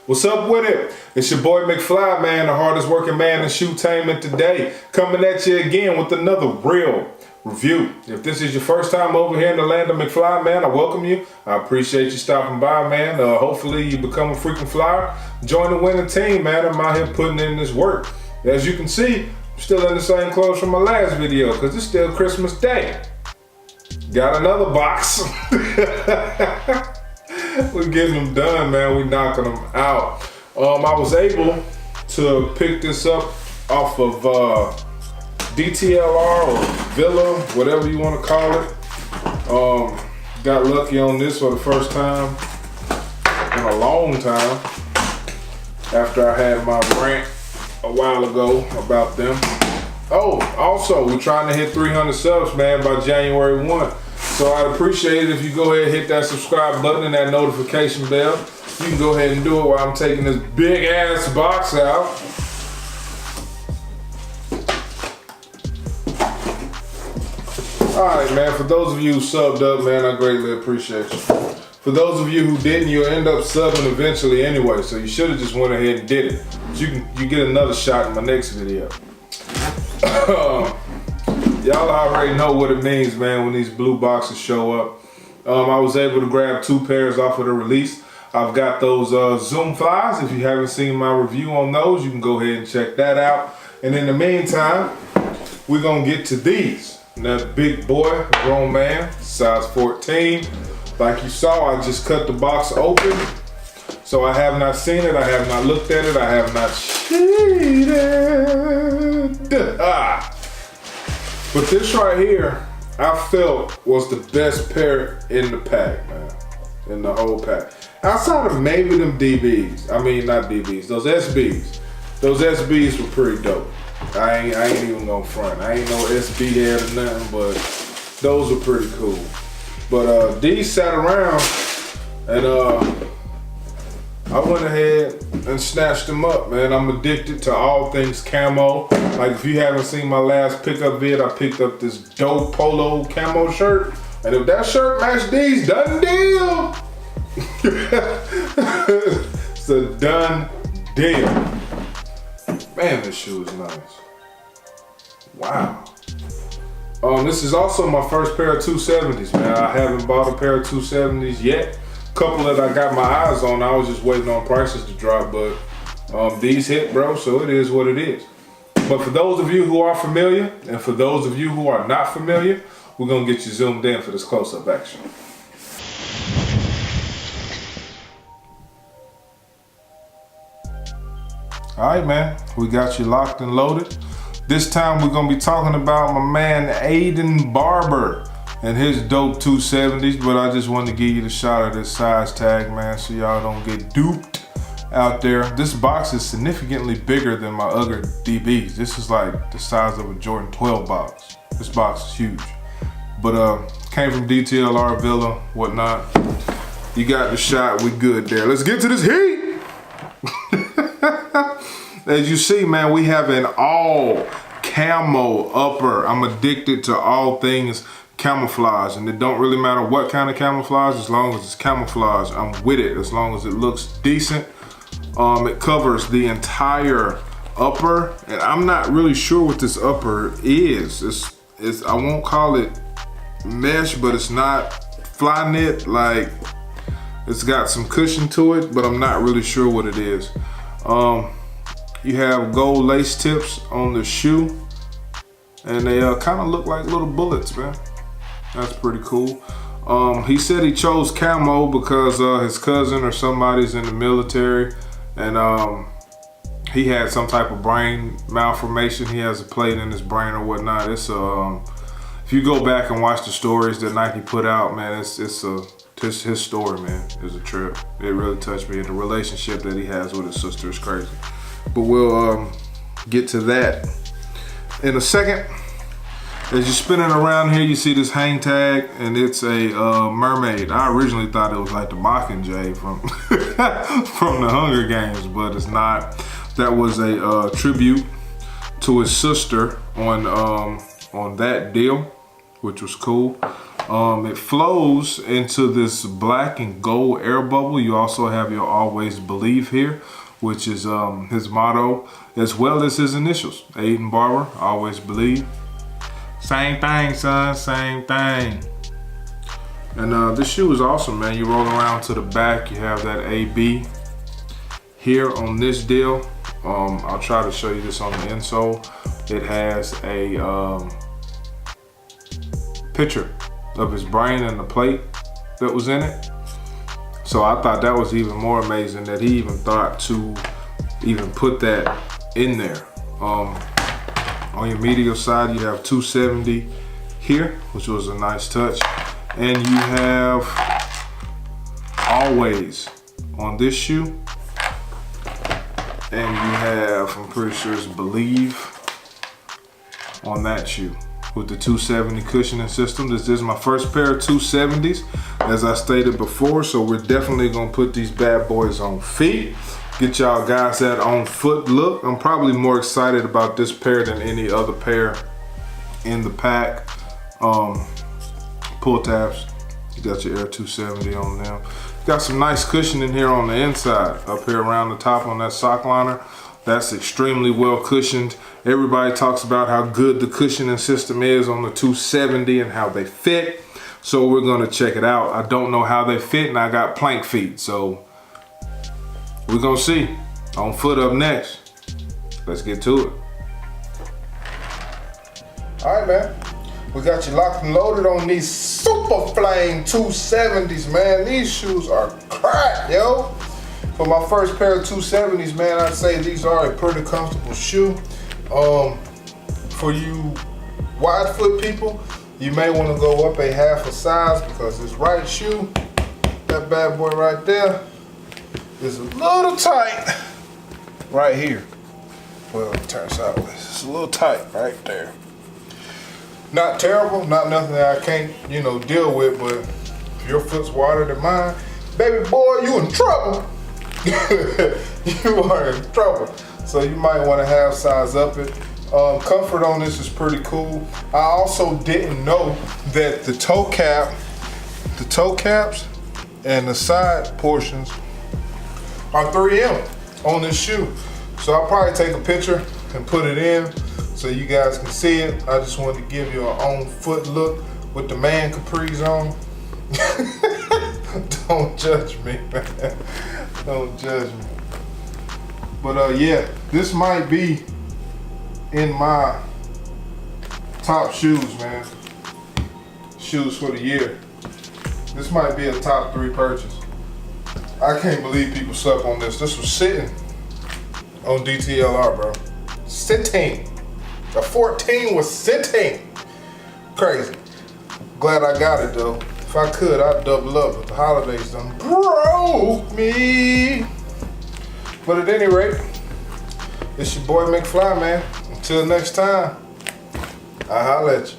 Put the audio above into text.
What's up with it? It's your boy McFly, man, the hardest working man in shoetainment today. Coming at you again with another real review. If this is your first time over here in the land of McFly, man, I welcome you. I appreciate you stopping by, man. Hopefully you become a freaking flyer. Join the winning team, man. I'm out here putting in this work. As you can see, I'm still in the same clothes from my last video because it's still Christmas Day. Got another box. We're getting them done, man. We knocking them out. I was able to pick this up off of DTLR or Villa, whatever you want to call it. Got lucky on this for the first time in a long time after I had my rant a while ago about them. Oh, also, we're trying to hit 300 subs, man, by January 1. So I'd appreciate it if you go ahead and hit that subscribe button and that notification bell. You can go ahead and do it while I'm taking this big ass box out. Alright, man, for those of you who subbed up, man, I greatly appreciate you. For those of you who didn't, you'll end up subbing eventually anyway, so you should have just went ahead and did it. You get another shot in my next video. Y'all already know what it means, man, when these blue boxes show up. I was able to grab 2 pairs off of the release. I've got those Zoom flies. If you haven't seen my review on those, you can go ahead and check that out. And in the meantime, we're gonna get to these. That big boy, grown man, size 14. Like you saw, I just cut the box open. So I have not seen it, I have not looked at it, I have not cheated. But this right here, I felt was the best pair in the pack, man. In the whole pack. Outside of maybe them DBs. I mean, not DBs, those SBs. Those SBs were pretty dope. I ain't even gonna front. I ain't no SB head or nothing, but those were pretty cool. But these sat around and I went ahead and snatched them up, man. I'm addicted to all things camo. Like if you haven't seen my last pickup vid, I picked up this dope polo camo shirt. And if that shirt matched these, done deal. It's a done deal. Man, this shoe is nice. Wow. This is also my first pair of 270s, man. I haven't bought a pair of 270s yet. Couple that I got my eyes on, I was just waiting on prices to drop, but these hit, bro, so it is what it is. But for those of you who are familiar, and for those of you who are not familiar, we're gonna get you zoomed in for this close-up action. All right, man, we got you locked and loaded. This time we're gonna be talking about my man Aydrien Barber and his dope 270s, but I just wanted to give you the shot of this size tag, man, so y'all don't get duped out there. This box is significantly bigger than my other DBs. This is like the size of a Jordan 12 box. This box is huge. But came from DTLR, Villa, whatnot. You got the shot, we good there. Let's get to this heat. As you see, man, we have an all camo upper. I'm addicted to all things camouflage, and it don't really matter what kind of camouflage, as long as it's camouflage, I'm with it, as long as it looks decent. It covers the entire upper, and I'm not really sure what this upper is. It's I won't call it mesh, but it's not fly knit. Like, it's got some cushion to it, but I'm not really sure what it is. You have gold lace tips on the shoe, and they kind of look like little bullets, man. That's pretty cool. He said he chose camo because his cousin or somebody's in the military, and he had some type of brain malformation. He has a plate in his brain or whatnot. It's if you go back and watch the stories that Nike put out, man, his story, man, is a trip. It really touched me, and the relationship that he has with his sister is crazy. But we'll get to that in a second. As you're spinning around here, you see this hang tag, and it's a mermaid. I originally thought it was like the Mockingjay from from the Hunger Games, but it's not. That was a tribute to his sister on that deal, which was cool. It flows into this black and gold air bubble. You also have your always believe here, which is his motto, as well as his initials. Aydrien Barber, always believe. Same thing, son, same thing. And this shoe is awesome, man. You roll around to the back, you have that AB here on this deal. I'll try to show you this on the insole. It has a picture of his brain and the plate that was in it. So I thought that was even more amazing that he even thought to even put that in there. On your medial side, you have 270 here, which was a nice touch. And you have always on this shoe. And you have, I'm pretty sure it's believe on that shoe with the 270 cushioning system. This is my first pair of 270s, as I stated before. So we're definitely gonna put these bad boys on feet. Get y'all guys that on foot look. I'm probably more excited about this pair than any other pair in the pack. Pull tabs, you got your Air 270 on them. Got some nice cushioning here on the inside, up here around the top on that sock liner. That's extremely well cushioned. Everybody talks about how good the cushioning system is on the 270 and how they fit. So we're gonna check it out. I don't know how they fit, and I got plank feet, so we're gonna see. On foot up next. Let's get to it. All right, man. We got you locked and loaded on these Super Flame 270s, man. These shoes are crack, yo. For my first pair of 270s, man, I'd say these are a pretty comfortable shoe. For you wide foot people, you may want to go up a half a size because this right shoe, that bad boy right there, is a little tight right here. Well, it turns sideways. It's a little tight right there. Not terrible, not nothing that I can't, you know, deal with, but if your foot's wider than mine, baby boy, you in trouble. You are in trouble. So you might want to half size up it. Comfort on this is pretty cool. I also didn't know that the toe caps and the side portions are 3M on this shoe. So I'll probably take a picture and put it in so you guys can see it. I just wanted to give you an on foot look with the man capris on. Don't judge me, man. Don't judge me. But yeah, this might be in my top shoes, man. Shoes for the year. This might be a top 3 purchase. I can't believe people slept on this. This was sitting on DTLR, bro. Sitting. The 14 was sitting. Crazy. Glad I got it though. If I could, I'd double up, but the holidays done broke me. But at any rate, it's your boy McFly, man. Until next time, I'll holla at you.